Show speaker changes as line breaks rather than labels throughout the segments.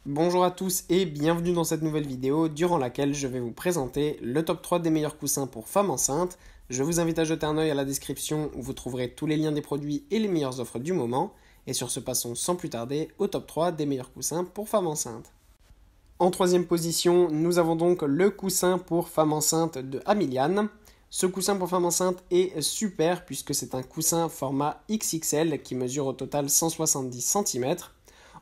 Bonjour à tous et bienvenue dans cette nouvelle vidéo durant laquelle je vais vous présenter le top 3 des meilleurs coussins pour femmes enceintes. Je vous invite à jeter un œil à la description où vous trouverez tous les liens des produits et les meilleures offres du moment. Et sur ce, passons sans plus tarder au top 3 des meilleurs coussins pour femmes enceintes. En troisième position, nous avons donc le coussin pour femmes enceintes de Amilian. Ce coussin pour femmes enceintes est super puisque c'est un coussin format XXL qui mesure au total 170 cm.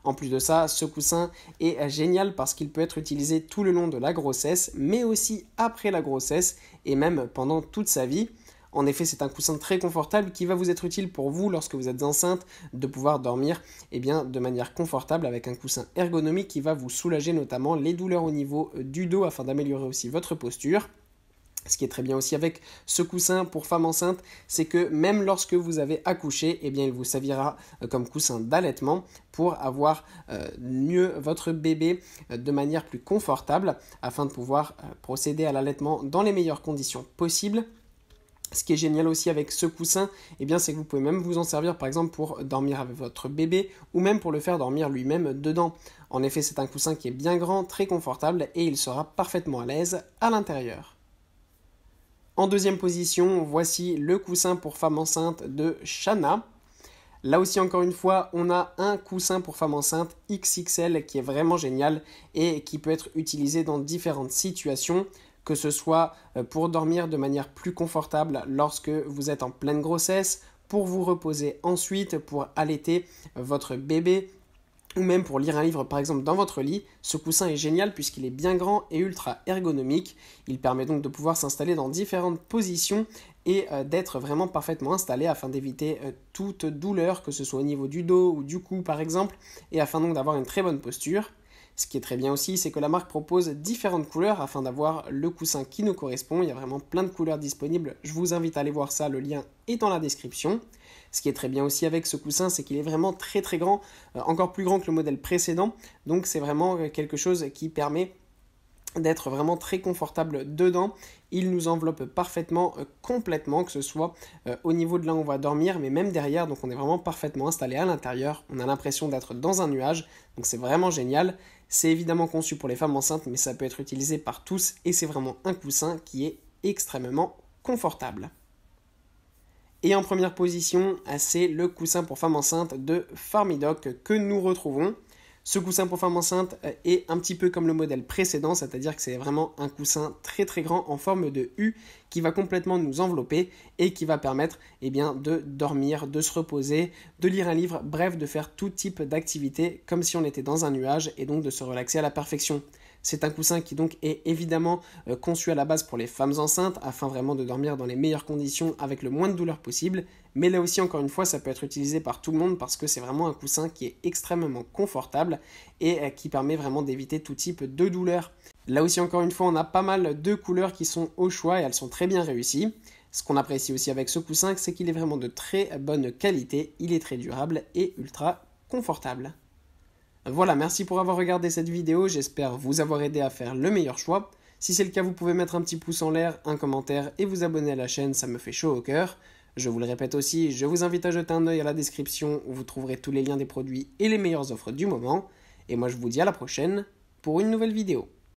En plus de ça, ce coussin est génial parce qu'il peut être utilisé tout le long de la grossesse, mais aussi après la grossesse et même pendant toute sa vie. En effet, c'est un coussin très confortable qui va vous être utile pour vous lorsque vous êtes enceinte de pouvoir dormir de manière confortable avec un coussin ergonomique qui va vous soulager notamment les douleurs au niveau du dos afin d'améliorer aussi votre posture. Ce qui est très bien aussi avec ce coussin pour femmes enceintes, c'est que même lorsque vous avez accouché, il vous servira comme coussin d'allaitement pour avoir mieux votre bébé de manière plus confortable afin de pouvoir procéder à l'allaitement dans les meilleures conditions possibles. Ce qui est génial aussi avec ce coussin, c'est que vous pouvez même vous en servir par exemple pour dormir avec votre bébé ou même pour le faire dormir lui-même dedans. En effet, c'est un coussin qui est bien grand, très confortable et il sera parfaitement à l'aise à l'intérieur. En deuxième position, voici le coussin pour femmes enceintes de Shana. Là aussi, encore une fois, on a un coussin pour femmes enceintes XXL qui est vraiment génial et qui peut être utilisé dans différentes situations, que ce soit pour dormir de manière plus confortable lorsque vous êtes en pleine grossesse, pour vous reposer ensuite, pour allaiter votre bébé, ou même pour lire un livre par exemple dans votre lit. Ce coussin est génial puisqu'il est bien grand et ultra ergonomique. Il permet donc de pouvoir s'installer dans différentes positions et d'être vraiment parfaitement installé afin d'éviter toute douleur, que ce soit au niveau du dos ou du cou par exemple, et afin donc d'avoir une très bonne posture. Ce qui est très bien aussi, c'est que la marque propose différentes couleurs afin d'avoir le coussin qui nous correspond. Il y a vraiment plein de couleurs disponibles. Je vous invite à aller voir ça, le lien est dans la description. Ce qui est très bien aussi avec ce coussin, c'est qu'il est vraiment très très grand, encore plus grand que le modèle précédent. Donc c'est vraiment quelque chose qui permet d'être vraiment très confortable dedans. Il nous enveloppe parfaitement, complètement, que ce soit au niveau de là où on va dormir, mais même derrière, donc on est vraiment parfaitement installé à l'intérieur. On a l'impression d'être dans un nuage, donc c'est vraiment génial. C'est évidemment conçu pour les femmes enceintes, mais ça peut être utilisé par tous, et c'est vraiment un coussin qui est extrêmement confortable. Et en première position, c'est le coussin pour femmes enceintes de Farmidoc que nous retrouvons. Ce coussin pour femmes enceintes est un petit peu comme le modèle précédent, c'est-à-dire que c'est vraiment un coussin très très grand en forme de U qui va complètement nous envelopper et qui va permettre de dormir, de se reposer, de lire un livre, bref, de faire tout type d'activité comme si on était dans un nuage et donc de se relaxer à la perfection. C'est un coussin qui donc est évidemment conçu à la base pour les femmes enceintes afin vraiment de dormir dans les meilleures conditions avec le moins de douleur possible. Mais là aussi, encore une fois, ça peut être utilisé par tout le monde parce que c'est vraiment un coussin qui est extrêmement confortable et qui permet vraiment d'éviter tout type de douleur. Là aussi, encore une fois, on a pas mal de couleurs qui sont au choix et elles sont très bien réussies. Ce qu'on apprécie aussi avec ce coussin, c'est qu'il est vraiment de très bonne qualité, il est très durable et ultra confortable. Voilà, merci pour avoir regardé cette vidéo, j'espère vous avoir aidé à faire le meilleur choix. Si c'est le cas, vous pouvez mettre un petit pouce en l'air, un commentaire et vous abonner à la chaîne, ça me fait chaud au cœur. Je vous le répète aussi, je vous invite à jeter un œil à la description où vous trouverez tous les liens des produits et les meilleures offres du moment. Et moi je vous dis à la prochaine pour une nouvelle vidéo.